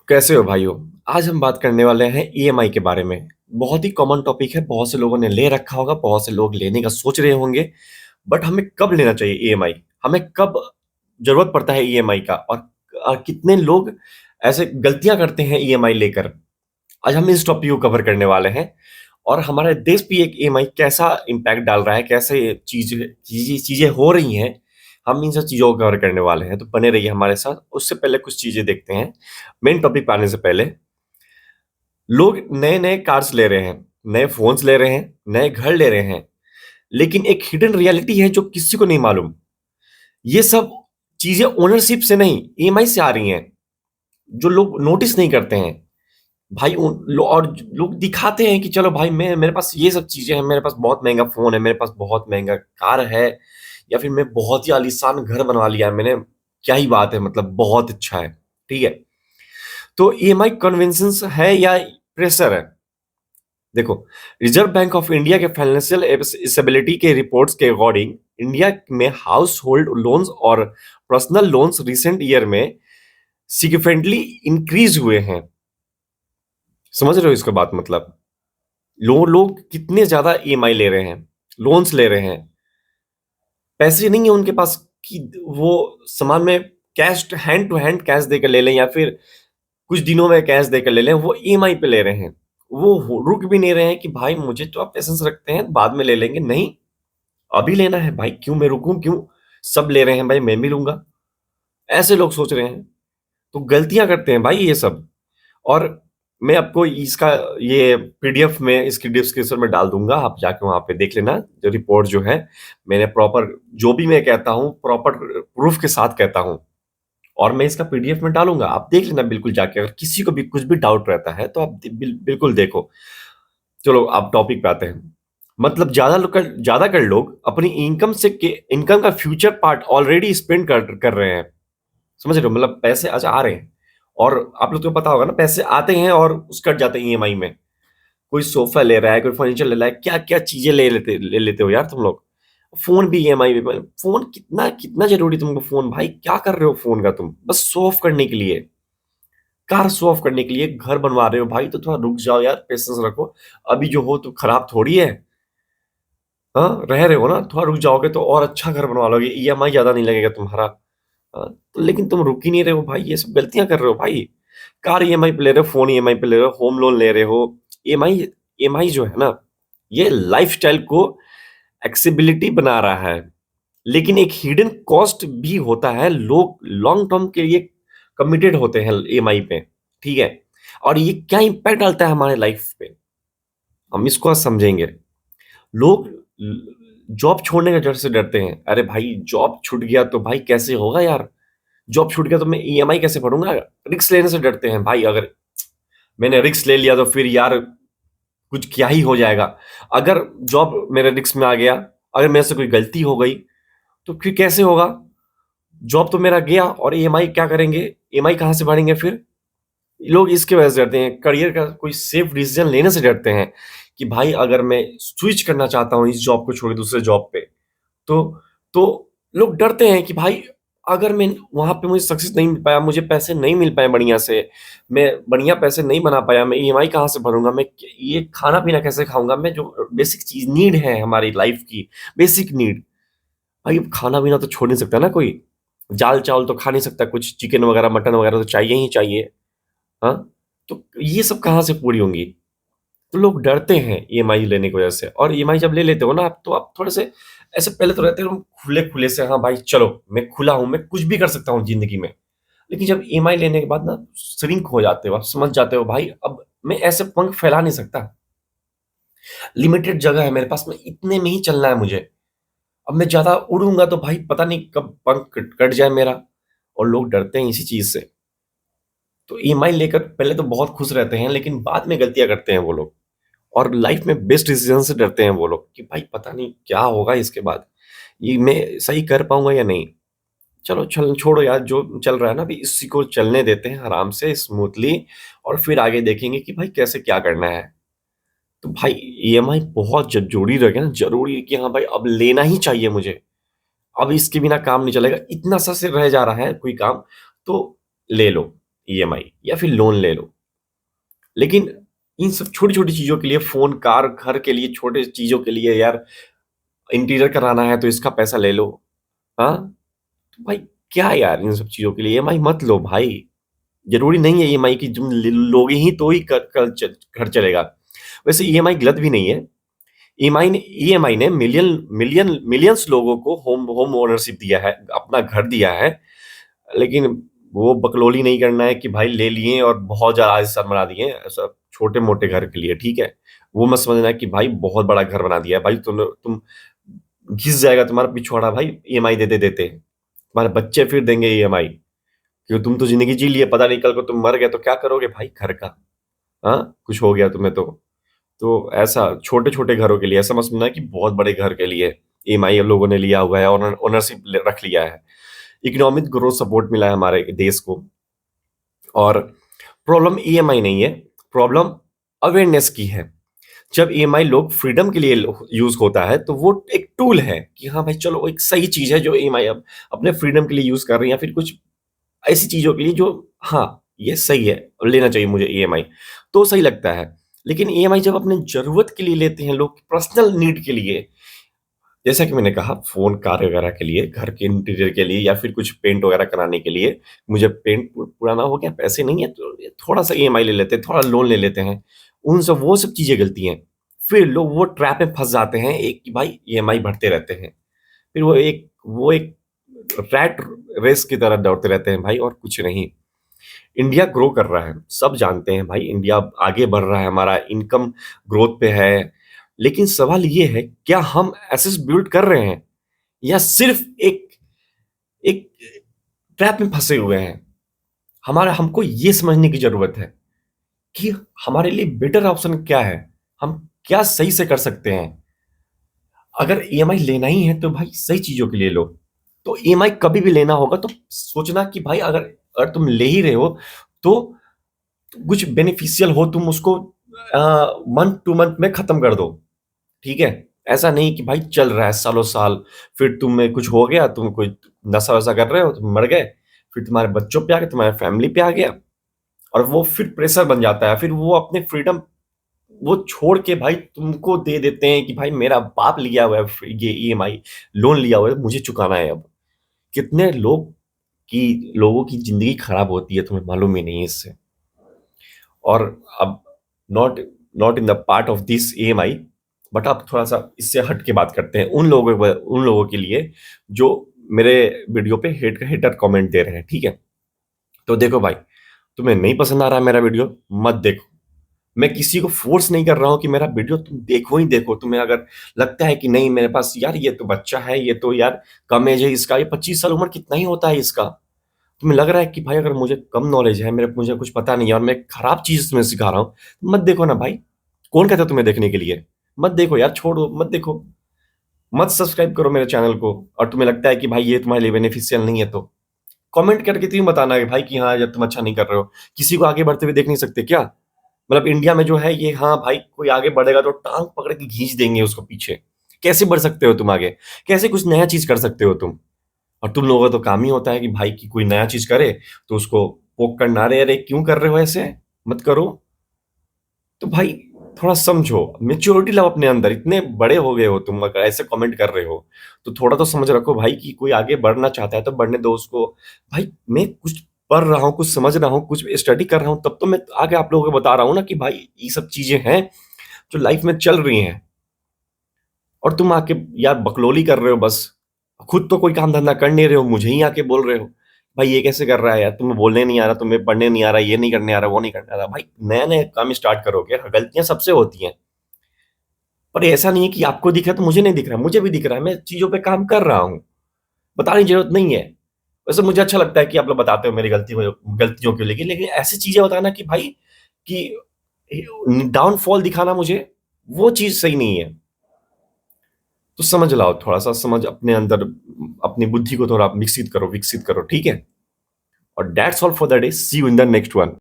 कैसे हो भाइयों? आज हम बात करने वाले हैं ईएमआई के बारे में। बहुत ही कॉमन टॉपिक है, बहुत से लोगों ने ले रखा होगा, बहुत से लोग लेने का सोच रहे होंगे। बट हमें कब लेना चाहिए ईएमआई? हमें कब ज़रूरत पड़ता है ईएमआई का? और कितने लोग ऐसे गलतियाँ करते हैं ईएमआई लेकर? आज हम इस टॉपिक को कवर करने वाले हैं और हमारे देश पे एक ईएमआई कैसा इम्पैक्ट डाल रहा है, कैसे ये चीज़ें हो रही हैं, हम इन सब चीज़ों को कवर करने वाले हैं। तो बने रहिए हमारे साथ। उससे पहले कुछ चीज़ें देखते हैं। मेन टॉपिक पे आने से पहले लोग नए-नए कार्स ले रहे हैं, नए फ़ोन्स ले रहे हैं, नए घर ले रहे हैं, लेकिन एक हिडन रियलिटी है जो किसी को नहीं मालूम। ये सब चीज़ें ओनरशिप से नहीं, ईएमआई से आ रही हैं, जो लोग नोटिस नहीं करते हैं। भाई उन लो और लोग दिखाते हैं कि चलो भाई मैं मेरे पास ये सब चीज़ें हैं, मेरे पास बहुत महँगा फ़ोन है, मेरे पास बहुत महँगा कार है या फिर मैं बहुत ही आलीशान घर बनवा लिया है मैंने, क्या ही बात है मतलब बहुत अच्छा है, ठीक है? तो ईएमआई कन्वेंशंस है या प्रेशर है? देखो, रिजर्व बैंक ऑफ इंडिया के फाइनेंशियल स्टेबिलिटी के रिपोर्ट्स के अकॉर्डिंग इंडिया में हाउस होल्ड लोन्स और पर्सनल लोन्स रिसेंट ईयर में सिग्निफिकेंटली इंक्रीज हुए हैं। समझ रहे हो इसका बात मतलब? लोग कितने ज्यादा ईएमआई ले रहे हैं, लोन्स ले रहे हैं, पैसे नहीं है उनके पास कि वो सामान में cash hand to hand cash देकर ले लें या फिर कुछ दिनों में कैश देकर ले लें, वो ईएमआई पे ले रहे हैं। वो रुक भी नहीं रहे हैं कि भाई मुझे तो आप पेशेंस रखते हैं, बाद में ले लेंगे। नहीं, अभी लेना है भाई, क्यों मैं रुकूं? क्यों सब ले रहे हैं भाई, मैं भी लूंगा? ऐसे लोग सोच रहे हैं। तो गलतियां करते हैं भाई ये सब। और मैं आपको इसका ये पीडीएफ में इसकी डिस्क्रिप्शन में डाल दूंगा, आप जाके वहां पे देख लेना। जो रिपोर्ट जो है, मैंने प्रॉपर जो भी मैं कहता हूँ प्रॉपर प्रूफ के साथ कहता हूँ और मैं इसका पीडीएफ में डालूंगा, आप देख लेना बिल्कुल जाके। अगर किसी को भी कुछ भी डाउट रहता है तो आप बिल्कुल देखो। चलो आप टॉपिक पे आते हैं। मतलब ज्यादातर लोग अपनी इनकम का फ्यूचर पार्ट ऑलरेडी स्पेंड कर रहे हैं। समझ रहे हो? मतलब पैसे अच्छा आ रहे हैं और आप लोग को पता होगा ना, पैसे आते हैं और उस कट जाते हैं ईएमआई में। कोई सोफा ले रहा है, कोई फर्नीचर ले रहा है, क्या क्या चीजें ले लेते हो यार तुम लोग। फोन भी ईएमआई में। फोन कितना कितना जरूरी तुमको? फोन भाई क्या कर रहे हो फोन का तुम? बस शो ऑफ करने के लिए, कार शो ऑफ करने के लिए घर बनवा रहे हो भाई, तो थोड़ा रुक जाओ यार, पेशेंस रखो। अभी जो हो तो खराब थोड़ी है। हाँ, रह रहे हो ना, थोड़ा रुक जाओगे तो और अच्छा घर बनवा लोगे, ईएमआई ज्यादा नहीं लगेगा तुम्हारा। हाँ, तो लेकिन तुम रुक ही नहीं रहे हो भाई, ये सब गलतियां कर रहे हो भाई। कार ईएमआई पे ले रहे हो, फोन ईएमआई पे ले रहे हो, होम लोन ले रहे हो। ईएमआई ईएमआई जो है ना, ये लाइफस्टाइल को एक्सेसिबिलिटी बना रहा है, लेकिन एक हिडन कॉस्ट भी होता है। लोग लॉन्ग टर्म के लिए कमिटेड होते हैं ईएमआई पे, ठीक है? और ये क्या इम्पैक्ट डालता है हमारे लाइफ पे, हम इसको आज समझेंगे। लोग जॉब छोड़ने का डर से डरते हैं। अरे भाई जॉब छूट गया तो भाई कैसे होगा यार? जॉब छूट गया तो मैं ईएमआई कैसे भरूंगा? रिस्क लेने से डरते हैं भाई। अगर मैंने रिस्क ले लिया तो फिर यार कुछ क्या ही हो जाएगा। अगर जॉब मेरे रिस्क में आ गया, अगर मेरे से कोई गलती हो गई तो फिर कैसे होगा? जॉब तो मेरा गया और ईएमआई क्या करेंगे? ईएमआई कहाँ से भरेंगे फिर? लोग इसकी वजह से डरते हैं, करियर का कोई सेफ डिसीजन लेने से डरते हैं कि भाई अगर मैं स्विच करना चाहता हूँ इस जॉब को छोड़ के दूसरे जॉब पे, तो तो लोग डरते हैं कि भाई अगर मैं वहां पे मुझे सक्सेस नहीं मिल पाया, मुझे पैसे नहीं मिल पाए बढ़िया से, मैं बढ़िया पैसे नहीं बना पाया, मैं ईएमआई कहाँ से भरूंगा, मैं ये खाना पीना कैसे खाऊंगा, मैं जो बेसिक चीज नीड है हमारी लाइफ की, बेसिक नीड। भाई अब खाना पीना तो छोड़ नहीं सकता ना कोई, दाल चावल तो खा नहीं सकता, कुछ चिकन वगैरह मटन वगैरह तो चाहिए ही चाहिए। हाँ, तो ये सब कहाँ से पूरी होंगी? तो लोग डरते हैं ईएमआई लेने की वजह से। और ईएमआई जब ले लेते हो ना आप, तो आप थोड़े से ऐसे पहले तो रहते हो खुले खुले से, हाँ भाई चलो मैं खुला हूं, मैं कुछ भी कर सकता हूँ जिंदगी में। लेकिन जब ईएमआई लेने के बाद ना श्रिंक हो जाते हो, आप समझ जाते हो भाई अब मैं ऐसे पंख फैला नहीं सकता। लिमिटेड जगह है मेरे पास में, इतने में ही चलना है मुझे। अब मैं ज्यादा उड़ूंगा तो भाई पता नहीं कब पंख कट जाए मेरा। और लोग डरते हैं इसी चीज से। तो ईएमआई लेकर पहले तो बहुत खुश रहते हैं, लेकिन बाद में गलतियां करते हैं वो लोग। और लाइफ में बेस्ट डिसीजन से डरते हैं वो लोग कि भाई पता नहीं क्या होगा इसके बाद, ये मैं सही कर पाऊंगा या नहीं। चलो चल छोड़ो यार, जो चल रहा है ना अभी इसी को चलने देते हैं आराम से स्मूथली, और फिर आगे देखेंगे कि भाई कैसे क्या करना है। तो भाई ईएमआई बहुत जरूरी रह गया ना, जरूरी कि हाँ भाई अब लेना ही चाहिए मुझे। अब इसके बिना काम नहीं चलेगा, इतना सा से रह जा रहा है कोई काम, तो ले लो। ईएमआई या फिर लोन ले लो। लेकिन इन सब छोटी-छोटी चीज़ों के लिए फ़ोन, कार, घर के लिए छोटे चीज़ों के लिए यार इंटीरियर कराना है तो इसका पैसा ले लो। हाँ? तो भाई क्या यार इन सब चीज़ों के लिए ईएमआई मत लो भाई। ज़रूरी नहीं है ईएमआई की तुम लोगे ही तो ही घर चलेगा। वैसे ईएमआई गलत भी नहीं है। ईएमआई ने मिलियंस लोगों को होम होम ओनरशिप दिया है, अपना घर दिया है। लेकिन वो बकलोली नहीं करना है कि भाई ले लिए और बहुत ज़्यादा आलीशान बना दिए। ऐसा छोटे-मोटे घर के लिए ठीक है। वो मत समझना कि भाई बहुत बड़ा घर बना दिया है। भाई तुम घिस जाएगा तुम्हारा पिछवाड़ा भाई ईएमआई देते-देते। तुम्हारे बच्चे फिर देंगे ईएमआई। क्यों तुम तो ज़िंदगी जी लिए, पता नहीं कल को तुम मर गए तो क्या करोगे भाई घर का? हाँ? कुछ हो गया तुम्हें तो। तो ऐसा छोटे-छोटे घरों के लिए ऐसा मत समझना कि बहुत बड़े घर के लिए ईएमआई लोगों ने लिया हुआ है, ओनरशिप रख लिया है। इकोनॉमिक ग्रोथ सपोर्ट मिला है हमारे देश को। और प्रॉब्लम ईएमआई नहीं है, प्रॉब्लम अवेयरनेस की है। जब ईएमआई लोग फ्रीडम के लिए यूज होता है तो वो एक टूल है कि हाँ भाई चलो एक सही चीज है जो ईएमआई अब अपने फ्रीडम के लिए यूज कर रही है या फिर कुछ ऐसी चीजों के लिए जो हाँ ये सही है, लेना चाहिए मुझे ईएमआई, तो सही लगता है। लेकिन ईएमआई जब अपने जरूरत के लिए लेते हैं लोग, पर्सनल नीड के लिए, जैसा कि मैंने कहा फ़ोन, कार वगैरह के लिए, घर के इंटीरियर के लिए या फिर कुछ पेंट वगैरह कराने के लिए, मुझे पेंट पुराना हो गया, पैसे नहीं है तो थोड़ा-सा ईएमआई ले लेते हैं, थोड़ा लोन ले लेते हैं। उन सब वो सब चीज़ें गलती हैं। फिर लोग वो ट्रैप में फँस जाते हैं एक कि भाई ईएमआई भरते रहते हैं। फिर वो एक रैट रेस की तरह दौड़ते रहते हैं भाई और कुछ नहीं। इंडिया ग्रो कर रहा है, सब जानते हैं भाई इंडिया आगे बढ़ रहा है, हमारा इनकम ग्रोथ पे है। लेकिन सवाल ये है, क्या हम एसेट्स बिल्ड कर रहे हैं या सिर्फ एक एक ट्रैप में फंसे हुए हैं? हमारा हमको ये समझने की ज़रूरत है कि हमारे लिए बेटर ऑप्शन क्या है? हम क्या सही से कर सकते हैं? अगर ईएमआई लेना ही है तो भाई सही चीज़ों के लिए लो। तो ईएमआई कभी भी लेना होगा तो सोचना कि भाई अगर तुम ले ही रहे हो तो कुछ बेनिफिशियल हो, तुम उसको मंथ टू मंथ में खत्म कर दो। ठीक है? ऐसा नहीं कि भाई चल रहा है सालों-साल, फिर तुम्हें कुछ हो गया, तुम कोई नशा-वशा कर रहे हो, तुम मर गए, फिर तुम्हारे बच्चों पे आ गया, तुम्हारे फैमिली पे आ गया और वो फिर प्रेशर बन जाता है। फिर वो अपने फ्रीडम वो छोड़ के भाई तुमको दे देते हैं कि भाई मेरा बाप लिया हुआ है ये ईएमआई, लोन लिया हुआ है, मुझे चुकाना है अब। कितने लोगों की ज़िंदगी खराब होती है, तुम्हें मालूम ही नहीं है इससे। और अब not not in the part of this EMI, but अब थोड़ा-सा इससे हट के बात करते हैं उन लोगों के लिए जो मेरे वीडियो पे हेटर कमेंट दे रहे हैं, ठीक है? तो देखो भाई, तुम्हें नहीं पसंद आ रहा है मेरा वीडियो, मत देखो। मैं किसी को फोर्स नहीं कर रहा हूँ कि मेरा वीडियो तुम देखो ही देखो। तुम्हें अगर लगता है कि नहीं मेरे पास यार ये तो बच्चा है, ये तो यार कम एज है इसका, ये 25 साल उम्र कितना ही होता है इसका। तुम्हें लग रहा है कि भाई अगर मुझे कम नॉलेज है, मुझे कुछ पता नहीं है और मैं खराब चीज़ तुम्हें सिखा रहा हूँ, मत देखो ना भाई। कौन कहता है तुम्हें देखने के लिए? मत देखो यार, छोड़ो, मत देखो। मत सब्सक्राइब करो मेरे चैनल को और तुम्हें लगता है कि भाई ये तुम्हारे लिए बेनिफिशियल नहीं है तो कमेंट करके तुम बताना कि भाई कि हाँ, जब तुम अच्छा नहीं कर रहे हो। किसी को आगे बढ़ते हुए देख नहीं सकते क्या? मतलब इंडिया में जो है ये हाँ भाई, कोई आगे बढ़ेगा तो टाँग पकड़ के खींच देंगे उसको पीछे। कैसे बढ़ सकते हो तुम आगे? कैसे कुछ नया चीज़ कर सकते हो तुम? और तुम लोगों का तो काम ही होता है कि भाई कि कोई नया चीज़ करे तो उसको पोक करना, "अरे! अरे! क्यों कर रहे हो ऐसे? मत करो।" तो भाई थोड़ा समझो, मैच्योरिटी लाओ अपने अंदर। इतने बड़े हो गए हो तुम, अगर ऐसे कमेंट कर रहे हो, तो थोड़ा तो समझ रखो भाई कि कोई आगे बढ़ना चाहता है तो बढ़ने दो उसको। भाई मैं कुछ पढ़ रहा हूँ, कुछ समझ रहा हूँ, कुछ स्टडी कर रहा हूँ, तब तो मैं आगे आप लोगों को बता रहा हूँ ना कि भाई ये सब चीज़ें हैं जो लाइफ में चल रही हैं। और तुम आके यार बकलोली कर रहे हो बस। खुद तो कोई काम धंधा कर नहीं रहे हो, मुझे ही आके बोल रहे हो। भाई ये कैसे कर रहा है यार? तुम्हें बोलने नहीं आ रहा, तुम्हें पढ़ने नहीं आ रहा, ये नहीं करने आ रहा, वो नहीं करने आ रहा। भाई नए-नए काम स्टार्ट करोगे, गलतियाँ सबसे होती हैं। पर ऐसा नहीं है कि आपको दिख रहा है तो मुझे नहीं दिख रहा है, मुझे भी दिख रहा है, मैं चीज़ों पे काम कर रहा हूँ। बताने की ज़रूरत नहीं है। वैसे मुझे अच्छा लगता है कि आप लोग बताते हो मेरी गलतियों को लेके, लेकिन ऐसी चीज़ें बताना कि भाई कि डाउनफॉल दिखाना मुझे, वो चीज़ सही नहीं है। तो समझ लाओ थोड़ा-सा, समझ अपने अंदर अपनी बुद्धि को थोड़ा विकसित करो, ठीक है? और that's all for the day, see you in the next one.